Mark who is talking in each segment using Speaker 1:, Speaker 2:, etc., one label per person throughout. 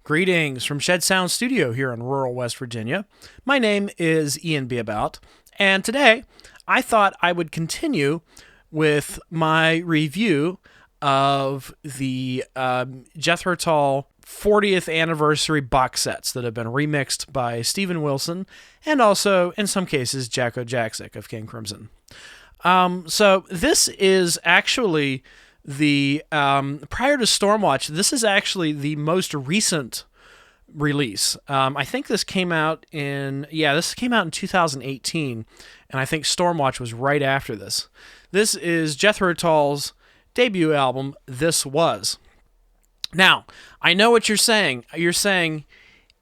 Speaker 1: Greetings from Shed Sound Studio here in rural West Virginia. My name is Ian Beabout, and today I thought I would continue with my review of the Jethro Tull 40th anniversary box sets that have been remixed by Steven Wilson and also, in some cases, Jacko Jaksic of King Crimson. So this is actually the prior to Stormwatch, this is actually the most recent release. I think this came out in 2018, and I think Stormwatch was right after this. This is Jethro Tull's debut album, This Was. Now, I know what you're saying. You're saying,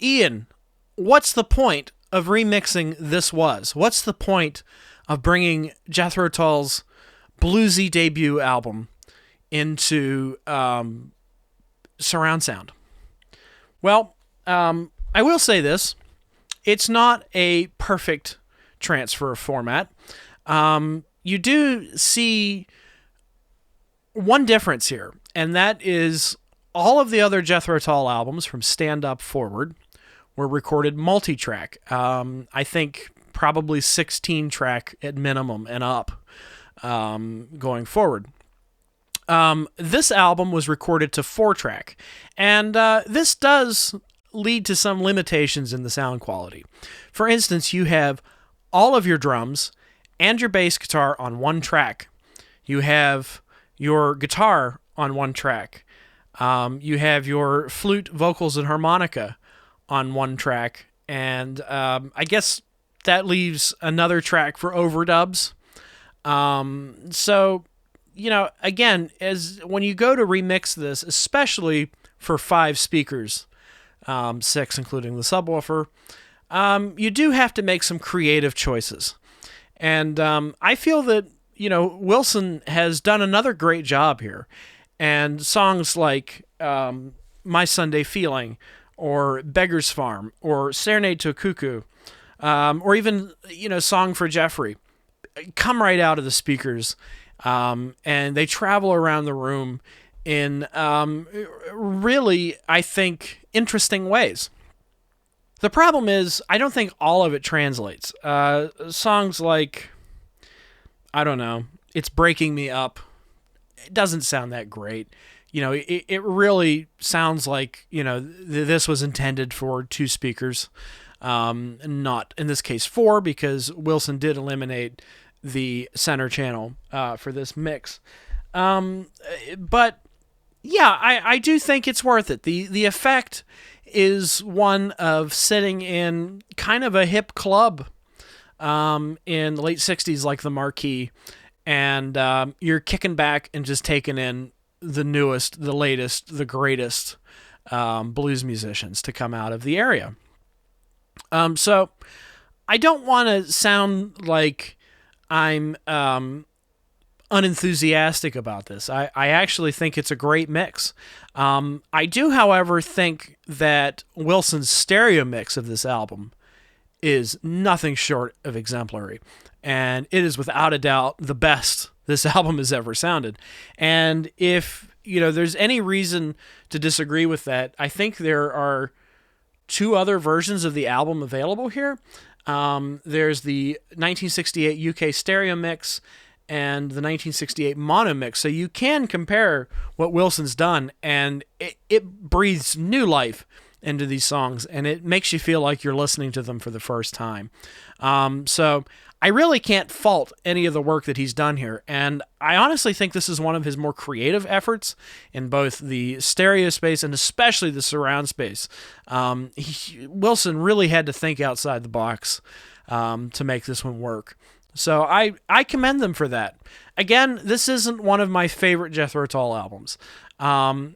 Speaker 1: Ian, what's the point of remixing This Was? What's the point of bringing Jethro Tull's bluesy debut album into surround sound? Well, I will say this. It's not a perfect transfer of format. You do see one difference here, and that is all of the other Jethro Tull albums from Stand Up forward were recorded multi-track. I think probably 16-track at minimum and up going forward. This album was recorded to 4-track, and this does lead to some limitations in the sound quality. For instance, you have all of your drums and your bass guitar on one track. You have your guitar on one track. You have your flute, vocals, and harmonica on one track, and I guess that leaves another track for overdubs. So, you know, again, as when you go to remix this, especially for 5 speakers, 6 including the subwoofer, you do have to make some creative choices. And I feel that, you know, Wilson has done another great job here. And songs like My Sunday Feeling, or Beggar's Farm, or Serenade to a Cuckoo, or even, you know, Song for Jeffrey, come right out of the speakers. And they travel around the room in really, I think, interesting ways. The problem is, I don't think all of it translates. Songs like, I don't know, It's Breaking Me Up, it doesn't sound that great. You know, it really sounds like, you know, this was intended for 2 speakers, not, in this case, 4, because Wilson did eliminate the center channel for this mix. But yeah, I do think it's worth it. The effect is one of sitting in kind of a hip club in the late 60s, like the Marquee, and you're kicking back and just taking in the newest, the latest, the greatest blues musicians to come out of the area. So I don't want to sound like I'm unenthusiastic about this. I actually think it's a great mix. I do, however, think that Wilson's stereo mix of this album is nothing short of exemplary. And it is without a doubt the best this album has ever sounded. And if, you know, there's any reason to disagree with that, I think there are 2 other versions of the album available here. There's the 1968 UK stereo mix and the 1968 mono mix. So you can compare what Wilson's done, and it breathes new life into these songs, and it makes you feel like you're listening to them for the first time. So I really can't fault any of the work that he's done here, and I honestly think this is one of his more creative efforts in both the stereo space and especially the surround space. Wilson really had to think outside the box to make this one work. So I commend them for that. Again, this isn't one of my favorite Jethro Tull albums.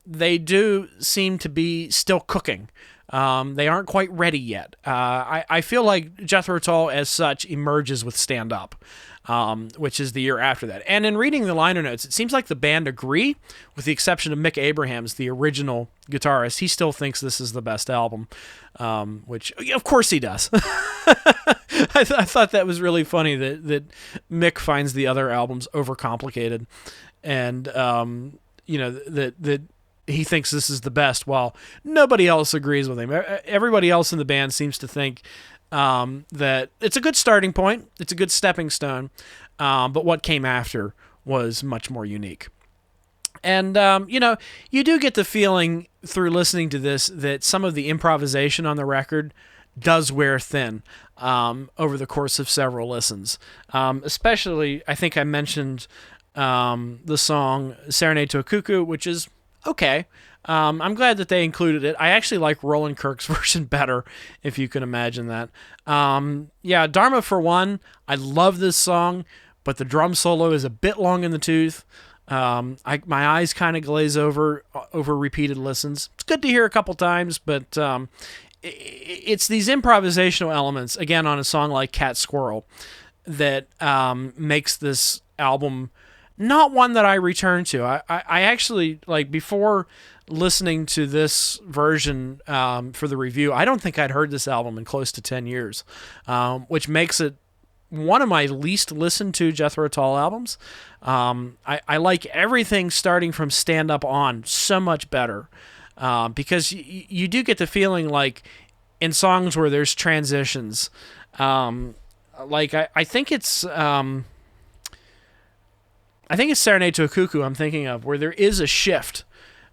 Speaker 1: They do seem to be still cooking. They aren't quite ready yet. I feel like Jethro Tull as such emerges with Stand Up, which is the year after that. And in reading the liner notes, it seems like the band agree, with the exception of Mick Abrahams, the original guitarist. He still thinks this is the best album, which, of course, he does. I thought that was really funny that Mick finds the other albums overcomplicated, and you know that he thinks this is the best, while nobody else agrees with him. Everybody else in the band seems to think that it's a good starting point, it's a good stepping stone, but what came after was much more unique. And, you do get the feeling through listening to this that some of the improvisation on the record does wear thin over the course of several listens. Especially, I think I mentioned the song Serenade to a Cuckoo, which is okay. I'm glad that they included it. I actually like Roland Kirk's version better, if you can imagine that. Dharma for One, I love this song, but the drum solo is a bit long in the tooth. My eyes kind of glaze over repeated listens. It's good to hear a couple times, but it's these improvisational elements, again, on a song like Cat Squirrel, that makes this album not one that I return to. I actually, like, before listening to this version for the review, I don't think I'd heard this album in close to 10 years, which makes it one of my least listened to Jethro Tull albums. I like everything starting from Stand Up On so much better, because you do get the feeling like in songs where there's transitions, I think it's Serenade to a Cuckoo I'm thinking of, where there is a shift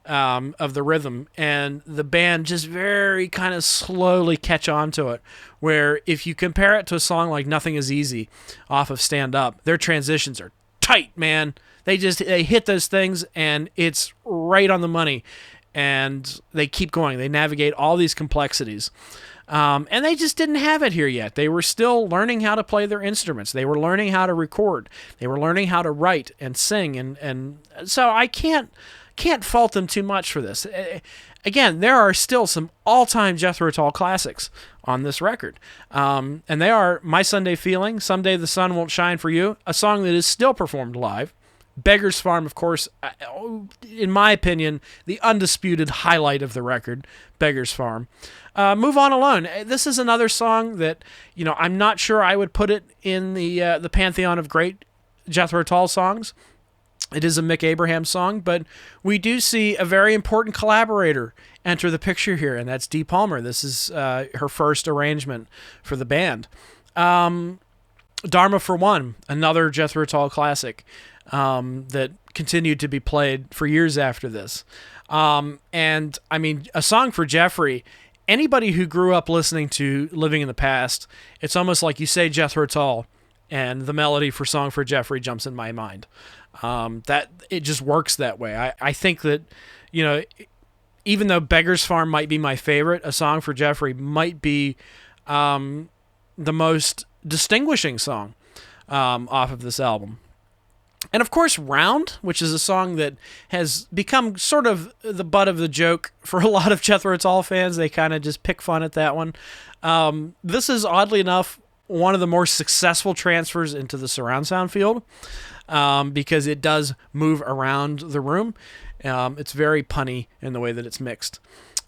Speaker 1: of the rhythm, and the band just very kind of slowly catch on to it, where if you compare it to a song like Nothing Is Easy off of Stand Up, their transitions are tight, man. They hit those things, and it's right on the money, and they keep going. They navigate all these complexities. And they just didn't have it here yet. They were still learning how to play their instruments. They were learning how to record. They were learning how to write and sing. And so I can't fault them too much for this. Again, there are still some all-time Jethro Tull classics on this record. And they are My Sunday Feeling, Someday the Sun Won't Shine for You, a song that is still performed live. Beggar's Farm, of course, in my opinion, the undisputed highlight of the record, Beggar's Farm. Move On Alone. This is another song that, I'm not sure I would put it in the pantheon of great Jethro Tull songs. It is a Mick Abraham song, but we do see a very important collaborator enter the picture here, and that's Dee Palmer. This is her first arrangement for the band. Dharma for One, another Jethro Tull classic that continued to be played for years after this. And, I mean, a song for Jeffrey. Anybody who grew up listening to Living in the Past, it's almost like you say Jethro Tull, and the melody for Song for Jeffrey jumps in my mind. That it just works that way. I think that, even though Beggar's Farm might be my favorite, A Song for Jeffrey might be the most distinguishing song off of this album. And of course, Round, which is a song that has become sort of the butt of the joke for a lot of Jethro Tull fans. They kind of just pick fun at that one. This is, oddly enough, one of the more successful transfers into the surround sound field, because it does move around the room. It's very punny in the way that it's mixed.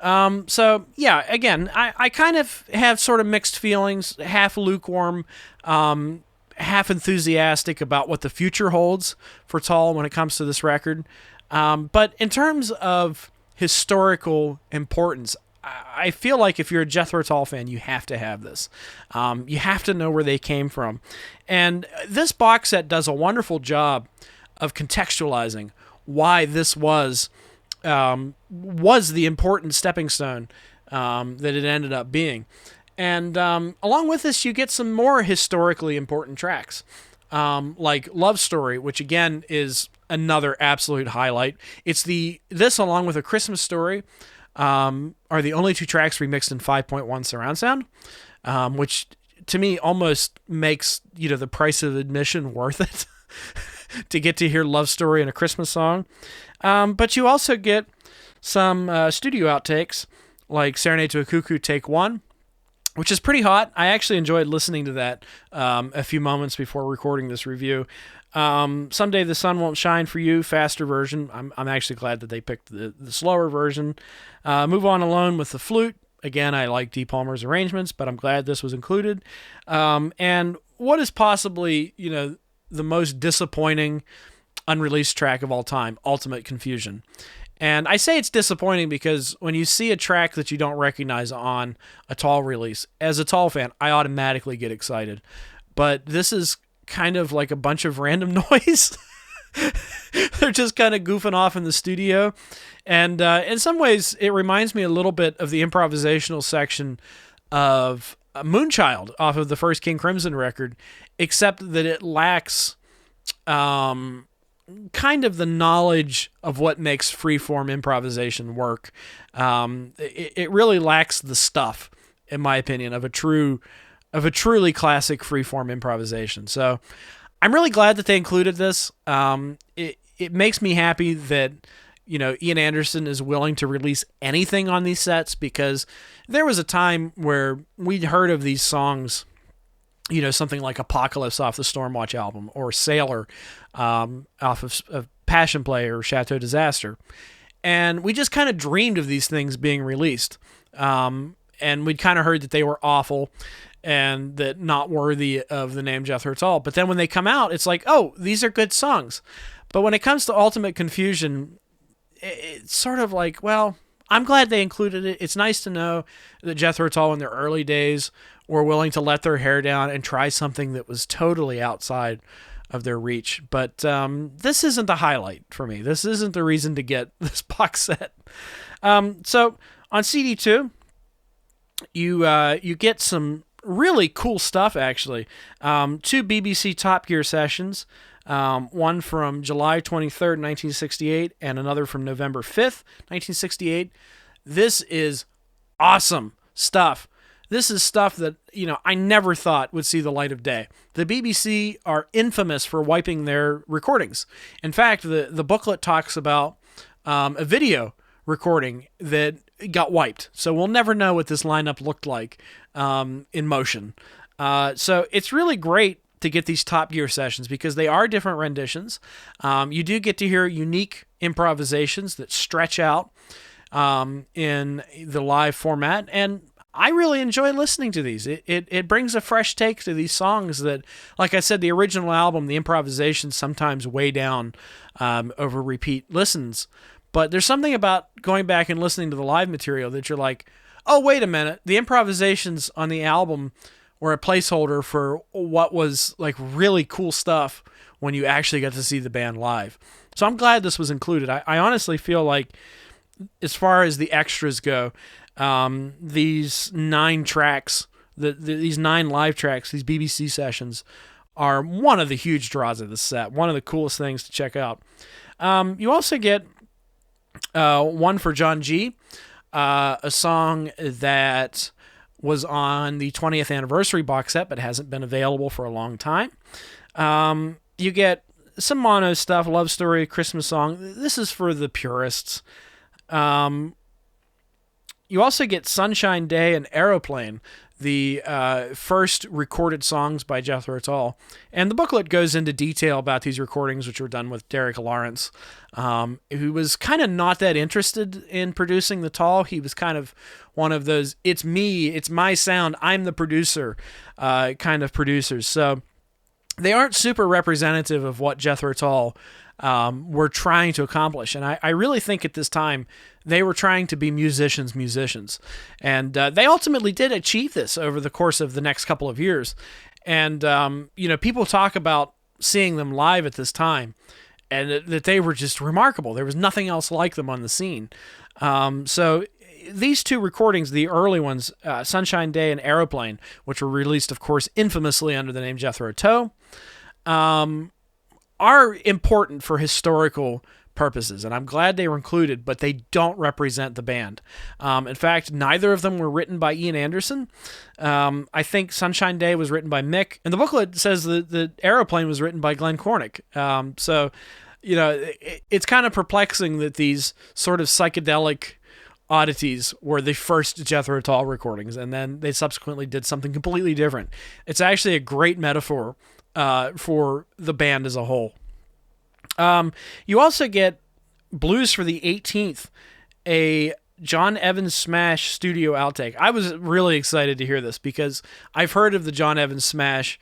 Speaker 1: So, yeah, again, I kind of have sort of mixed feelings, half lukewarm, half enthusiastic about what the future holds for Tull when it comes to this record. But in terms of historical importance, I feel like if you're a Jethro Tull fan, you have to have this. You have to know where they came from. And this box set does a wonderful job of contextualizing why this was the important stepping stone that it ended up being. And along with this, you get some more historically important tracks, like Love Story, which again is another absolute highlight. This along with A Christmas Story are the only two tracks remixed in 5.1 surround sound, which to me almost makes the price of admission worth it to get to hear Love Story and A Christmas Song. But you also get some studio outtakes like Serenade to a Cuckoo Take 1, which is pretty hot. I actually enjoyed listening to that a few moments before recording this review. Someday the Sun Won't Shine for You, faster version. I'm actually glad that they picked the slower version. Move On Alone with the flute. Again, I like Dee Palmer's arrangements, but I'm glad this was included. And what is possibly, the most disappointing unreleased track of all time, Ultimate Confusion. And I say it's disappointing because when you see a track that you don't recognize on a Tull release, as a Tull fan, I automatically get excited. But this is kind of like a bunch of random noise. They're just kind of goofing off in the studio. And in some ways, it reminds me a little bit of the improvisational section of Moonchild off of the first King Crimson record, except that it lacks kind of the knowledge of what makes freeform improvisation work. It really lacks the stuff, in my opinion, of a truly classic freeform improvisation. So I'm really glad that they included this. It makes me happy that Ian Anderson is willing to release anything on these sets, because there was a time where we'd heard of these songs, something like Apocalypse off the Stormwatch album, or Sailor off of Passion Play or Chateau Disaster. And we just kind of dreamed of these things being released. And we'd kind of heard that they were awful and that not worthy of the name Jethro Tull. But then when they come out, it's like, oh, these are good songs. But when it comes to Ultimate Confusion, it's sort of like, well, I'm glad they included it. It's nice to know that Jethro Tull in their early days were willing to let their hair down and try something that was totally outside of their reach. But this isn't the highlight for me. This isn't the reason to get this box set. So on CD2, you get some really cool stuff, actually. 2 BBC Top Gear sessions. One from July 23rd, 1968, and another from November 5th, 1968. This is awesome stuff. This is stuff that, I never thought would see the light of day. The BBC are infamous for wiping their recordings. In fact, the booklet talks about a video recording that got wiped. So we'll never know what this lineup looked like in motion. So it's really great to get these Top Gear sessions because they are different renditions. You do get to hear unique improvisations that stretch out in the live format, and I really enjoy listening to these. It brings a fresh take to these songs that, like I said, the original album, the improvisations sometimes weigh down over repeat listens. But there's something about going back and listening to the live material that you're like, oh, wait a minute, the improvisations on the album were a placeholder for what was like really cool stuff when you actually got to see the band live. So I'm glad this was included. I honestly feel like, as far as the extras go, these 9 tracks, these 9 live tracks, these BBC sessions, are one of the huge draws of the set. One of the coolest things to check out. You also get one for John G., a song that was on the 20th anniversary box set but hasn't been available for a long time. You get some mono stuff, Love Story, Christmas Song. This is for the purists. You also get Sunshine Day and Aeroplane, the first recorded songs by Jethro Tull. And the booklet goes into detail about these recordings, which were done with Derek Lawrence, who was kind of not that interested in producing the Tull. He was kind of one of those, it's me, it's my sound, I'm the producer kind of producers. So they aren't super representative of what Jethro Tull were trying to accomplish. And I really think at this time they were trying to be musicians. And they ultimately did achieve this over the course of the next couple of years. And, people talk about seeing them live at this time and that they were just remarkable. There was nothing else like them on the scene. So these 2 recordings, the early ones, Sunshine Day and Aeroplane, which were released, of course, infamously under the name Jethro Tull, are important for historical purposes, and I'm glad they were included, but they don't represent the band. In fact, neither of them were written by Ian Anderson. I think Sunshine Day was written by Mick, and the booklet says that the Aeroplane was written by Glenn Cornick. So, it's kind of perplexing that these sort of psychedelic oddities were the first Jethro Tull recordings, and then they subsequently did something completely different. It's actually a great metaphor for the band as a whole. You also get Blues for the 18th, a John Evans Smash studio outtake. I was really excited to hear this because I've heard of the John Evans Smash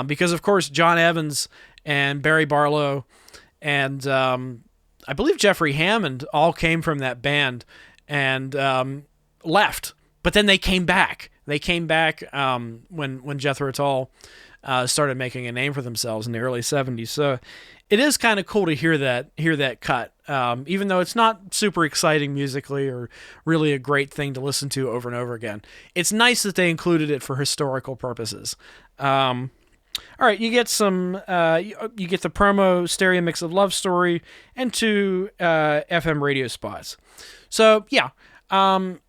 Speaker 1: because, of course, John Evans and Barry Barlow and I believe Jeffrey Hammond all came from that band and left, but then they came back. They came back when Jethro Tull started making a name for themselves in the early '70s. So it is kind of cool to hear that cut, even though it's not super exciting musically or really a great thing to listen to over and over again. It's nice that they included it for historical purposes. All right, you get some. You get the promo stereo mix of Love Story and 2 FM radio spots. So yeah, my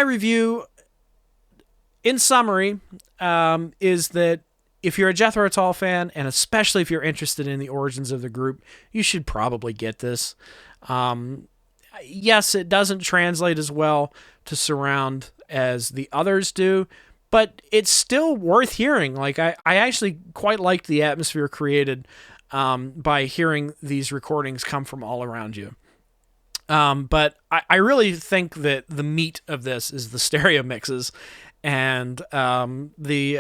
Speaker 1: review, in summary, is that if you're a Jethro Tull fan, and especially if you're interested in the origins of the group, you should probably get this. Yes, it doesn't translate as well to surround as the others do, but it's still worth hearing. Like I actually quite liked the atmosphere created by hearing these recordings come from all around you. But I really think that the meat of this is the stereo mixes and the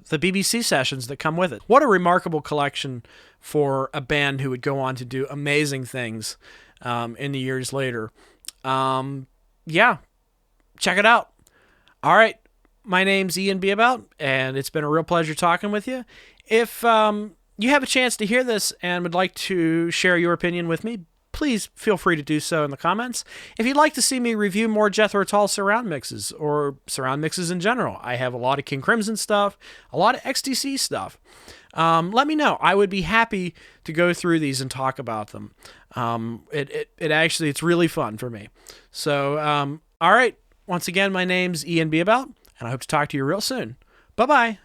Speaker 1: BBC sessions that come with it. What a remarkable collection for a band who would go on to do amazing things in the years later. Yeah, check it out. All right. My name's Ian Beabout, and it's been a real pleasure talking with you. If you have a chance to hear this and would like to share your opinion with me, please feel free to do so in the comments. If you'd like to see me review more Jethro Tull surround mixes or surround mixes in general, I have a lot of King Crimson stuff, a lot of XTC stuff. Let me know. I would be happy to go through these and talk about them. It's really fun for me. So, all right. Once again, my name's Ian Beabout, and I hope to talk to you real soon. Bye-bye.